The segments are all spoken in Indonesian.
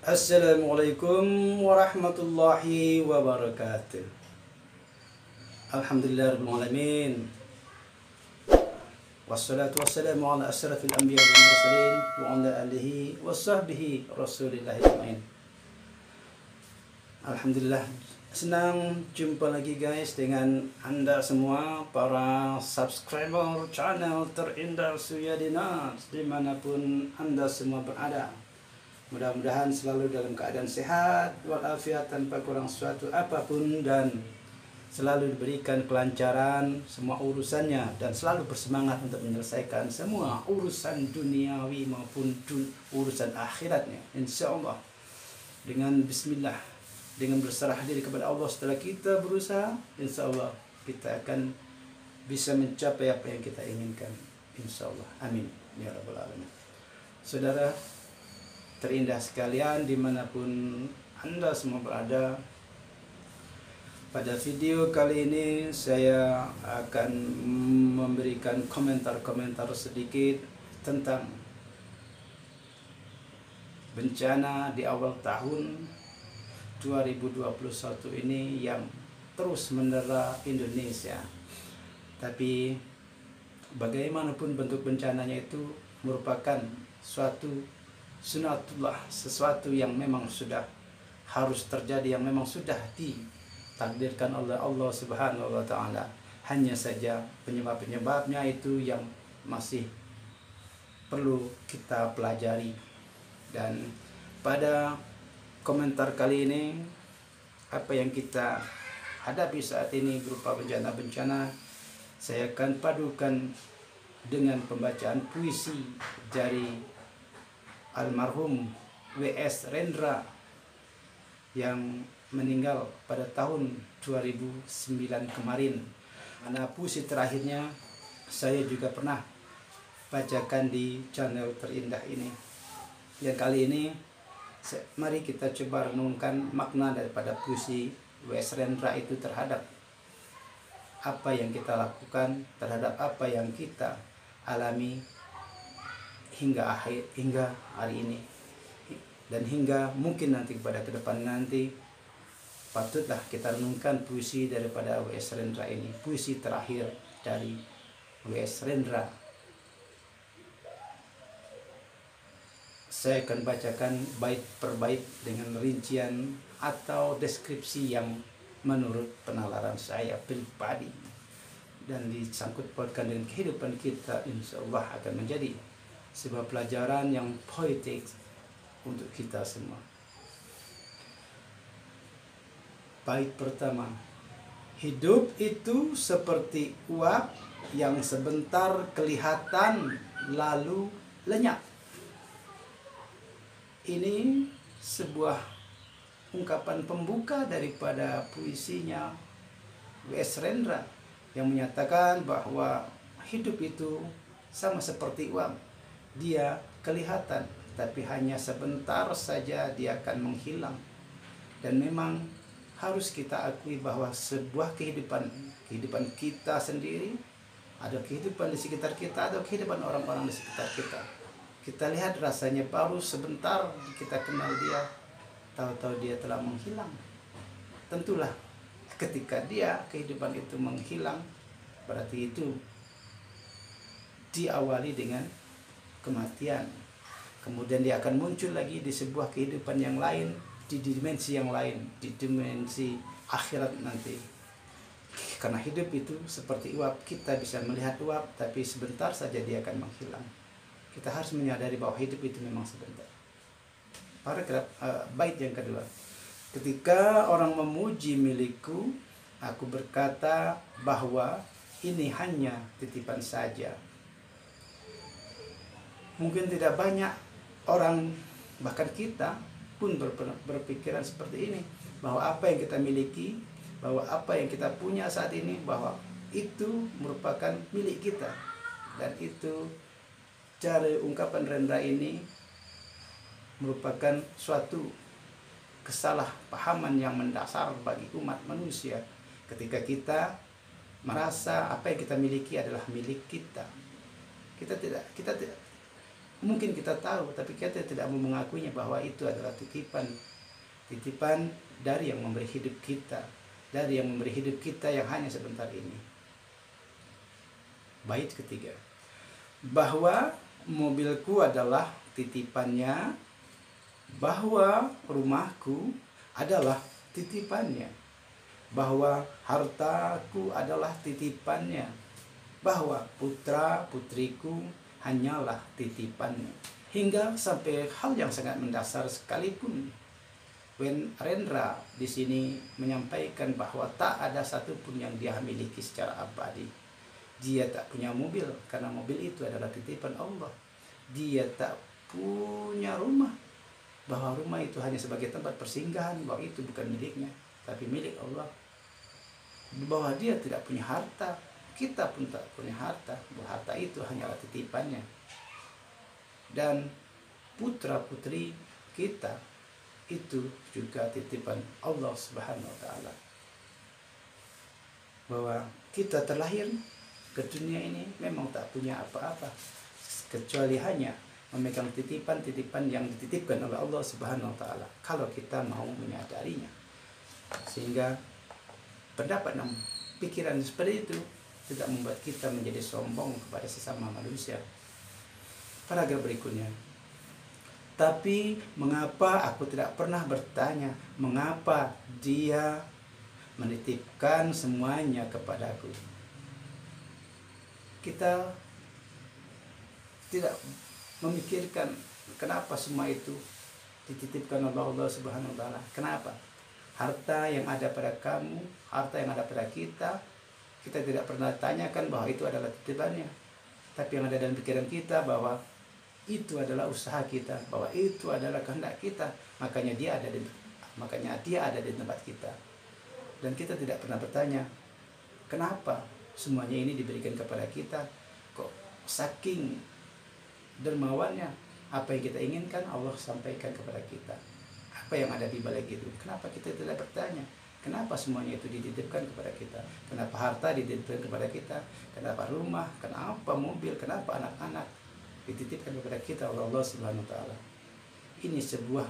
Assalamualaikum warahmatullahi wabarakatuh. Alhamdulillah rabbil alamin. Wassalatu wassalamu ala asyrafil anbiya wal mursalin wa ala alihi washabbihi rasulillahi ajmain. Alhamdulillah, senang jumpa lagi guys dengan Anda semua para subscriber channel terindah Suyadina dimanapun Anda semua berada. Mudah-mudahan selalu dalam keadaan sehat walafiat tanpa kurang suatu apapun dan selalu diberikan kelancaran semua urusannya dan selalu bersemangat untuk menyelesaikan semua urusan duniawi maupun urusan akhiratnya, insya Allah. Dengan bismillah, dengan berserah diri kepada Allah, setelah kita berusaha, insya Allah kita akan bisa mencapai apa yang kita inginkan, insya Allah. Amin ya rabbal alamin. Saudara terindah sekalian dimanapun Anda semua berada, pada video kali ini saya akan memberikan komentar-komentar sedikit tentang bencana di awal tahun 2021 ini yang terus mendera Indonesia. Tapi bagaimanapun bentuk bencananya itu merupakan suatu sunatullah, sesuatu yang memang sudah harus terjadi, yang memang sudah ditakdirkan oleh Allah Subhanahu wa taala. Hanya saja penyebab-penyebabnya itu yang masih perlu kita pelajari. Dan pada komentar kali ini, apa yang kita hadapi saat ini berupa bencana-bencana, saya akan padukan dengan pembacaan puisi dari almarhum W.S. Rendra yang meninggal pada tahun 2009 kemarin. Mana puisi terakhirnya saya juga pernah bacakan di channel terindah ini. Yang kali ini mari kita coba renungkan makna daripada puisi W.S. Rendra itu terhadap apa yang kita lakukan, terhadap apa yang kita alami hingga hari ini dan hingga mungkin nanti pada ke depan nanti. Patutlah kita renungkan puisi daripada W.S. Rendra ini, puisi terakhir dari W.S. Rendra. Saya akan bacakan bait per bait dengan rincian atau deskripsi yang menurut penalaran saya pribadi dan disangkut pautkan dengan kehidupan kita, insya Allah akan menjadi sebuah pelajaran yang poetik untuk kita semua. Bait pertama. Hidup itu seperti uap yang sebentar kelihatan lalu lenyap. Ini sebuah ungkapan pembuka daripada puisinya W.S. Rendra yang menyatakan bahwa hidup itu sama seperti uap. Dia kelihatan, tapi hanya sebentar saja dia akan menghilang. Dan memang harus kita akui bahwa sebuah kehidupan kita sendiri, ada kehidupan di sekitar kita, ada kehidupan orang-orang di sekitar kita. Kita lihat rasanya baru sebentar kita kenal dia, tahu-tahu dia telah menghilang. Tentulah ketika kehidupan itu menghilang, berarti itu diawali dengan kematian. Kemudian dia akan muncul lagi di sebuah kehidupan yang lain, di dimensi yang lain, di dimensi akhirat nanti. Karena hidup itu seperti uap, kita bisa melihat uap tapi sebentar saja dia akan menghilang. Kita harus menyadari bahwa hidup itu memang sebentar. Paragraf bait yang kedua. Ketika orang memuji milikku, aku berkata bahwa ini hanya titipan saja. Mungkin tidak banyak orang, bahkan kita pun berpikiran seperti ini, bahwa apa yang kita miliki, bahwa apa yang kita punya saat ini, bahwa itu merupakan milik kita. Dan itu cara ungkapan Rendra ini merupakan suatu kesalahpahaman yang mendasar bagi umat manusia ketika kita merasa apa yang kita miliki adalah milik kita. Kita tidak Mungkin kita tahu, tapi kita tidak mau mengakuinya bahwa itu adalah titipan. Titipan dari yang memberi hidup kita, dari yang memberi hidup kita yang hanya sebentar ini. Bait ketiga, bahwa mobilku adalah titipannya, bahwa rumahku adalah titipannya, bahwa hartaku adalah titipannya, bahwa putra putriku hanyalah titipannya. Hingga sampai hal yang sangat mendasar sekalipun, Rendra di sini menyampaikan bahwa tak ada satupun yang dia miliki secara abadi. Dia tak punya mobil karena mobil itu adalah titipan Allah. Dia tak punya rumah, bahwa rumah itu hanya sebagai tempat persinggahan, bahwa itu bukan miliknya tapi milik Allah. Bahwa dia tidak punya harta, kita pun tak punya harta, bahwa harta itu hanyalah titipannya. Dan putra putri kita itu juga titipan Allah Subhanahu wa taala. Bahwa kita terlahir ke dunia ini memang tak punya apa-apa kecuali hanya memegang titipan-titipan yang dititipkan oleh Allah Subhanahu wa taala, kalau kita mau menyadarinya. Sehingga pendapat dan pikiran seperti itu tidak membuat kita menjadi sombong kepada sesama manusia. Paragraf berikutnya, tapi mengapa aku tidak pernah bertanya mengapa dia menitipkan semuanya kepadaku. Kita tidak memikirkan kenapa semua itu dititipkan oleh Allah Subhanahu wa taala. Kenapa? Harta yang ada pada kamu, harta yang ada pada kita tidak pernah tanyakan bahwa itu adalah titipannya. Tapi yang ada dalam pikiran kita bahwa itu adalah usaha kita, bahwa itu adalah kehendak kita, makanya dia ada di tempat kita. Dan kita tidak pernah bertanya kenapa semuanya ini diberikan kepada kita. Kok saking dermawannya, apa yang kita inginkan Allah sampaikan kepada kita. Apa yang ada di balik itu? Kenapa kita tidak bertanya kenapa semuanya itu dititipkan kepada kita? Kenapa harta dititipkan kepada kita? Kenapa rumah? Kenapa mobil? Kenapa anak-anak dititipkan kepada kita oleh Allah Subhanahu wa taala? Ini sebuah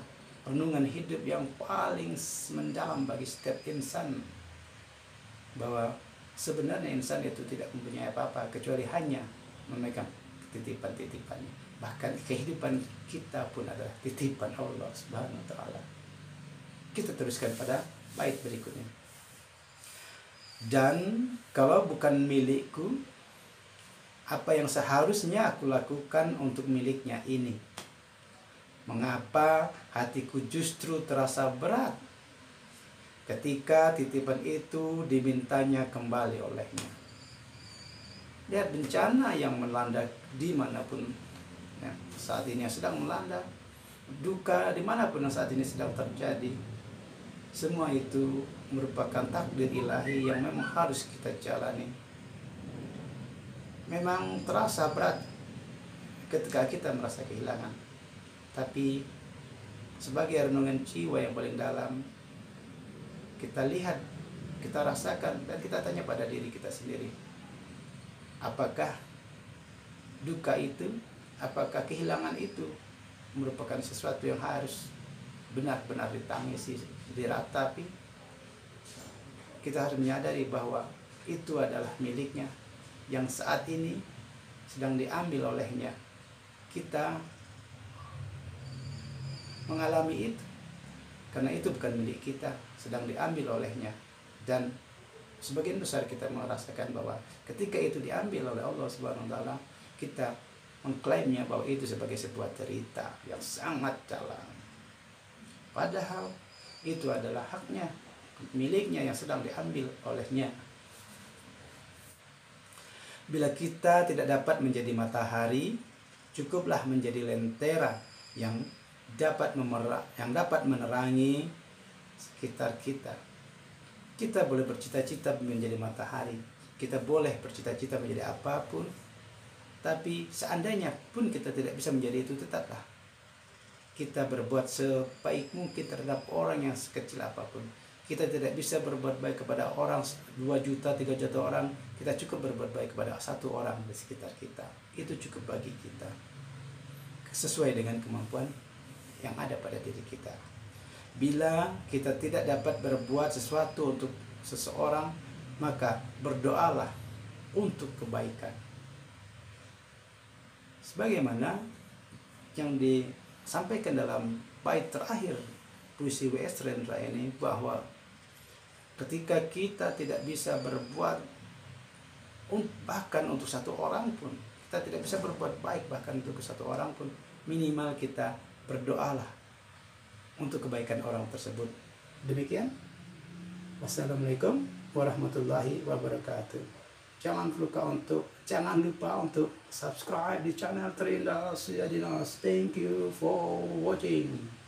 renungan hidup yang paling mendalam bagi setiap insan, bahwa sebenarnya insan itu tidak mempunyai apa-apa kecuali hanya memegang titipan-titipannya. Bahkan kehidupan kita pun adalah titipan Allah Subhanahu wa taala. Kita teruskan pada bait berikutnya. Dan kalau bukan milikku, apa yang seharusnya aku lakukan untuk miliknya ini? Mengapa hatiku justru terasa berat ketika titipan itu dimintanya kembali olehnya? Lihat bencana yang melanda dimanapun ya, saat ini yang sedang melanda, duka dimanapun yang saat ini sedang terjadi, semua itu merupakan takdir ilahi yang memang harus kita jalani. Memang terasa berat ketika kita merasa kehilangan, tapi sebagai renungan jiwa yang paling dalam, kita lihat, kita rasakan, dan kita tanya pada diri kita sendiri, apakah duka itu, apakah kehilangan itu merupakan sesuatu yang harus benar-benar ditangisi, diratapi? Kita harus menyadari bahwa itu adalah miliknya yang saat ini sedang diambil olehnya. Kita mengalami itu karena itu bukan milik kita, sedang diambil olehnya. Dan sebagian besar kita merasakan bahwa ketika itu diambil oleh Allah Subhanahu wa taala, kita mengklaimnya bahwa itu sebagai sebuah cerita yang sangat dalam. Padahal itu adalah haknya, miliknya yang sedang diambil olehnya. Bila kita tidak dapat menjadi matahari, cukuplah menjadi lentera yang dapat menerangi sekitar kita. Kita boleh bercita-cita menjadi matahari, kita boleh bercita-cita menjadi apapun, tapi seandainya pun kita tidak bisa menjadi itu, tetaplah kita berbuat sebaik mungkin terhadap orang yang sekecil apapun. Kita tidak bisa berbuat baik kepada orang 2 juta, 3 juta orang. Kita cukup berbuat baik kepada 1 orang di sekitar kita. Itu cukup bagi kita. sesuai dengan kemampuan yang ada pada diri kita. Bila kita tidak dapat berbuat sesuatu untuk seseorang, maka berdoalah untuk kebaikan. Sebagaimana yang disampaikan dalam bait terakhir puisi W.S. Rendra ini, bahwa ketika kita tidak bisa berbuat bahkan untuk satu orang pun, kita tidak bisa berbuat baik bahkan untuk satu orang pun, minimal kita berdoalah untuk kebaikan orang tersebut. Demikian. Wassalamualaikum warahmatullahi wabarakatuh. Jangan lupa untuk subscribe di channel Terindah Suyadinas. Thank you for watching.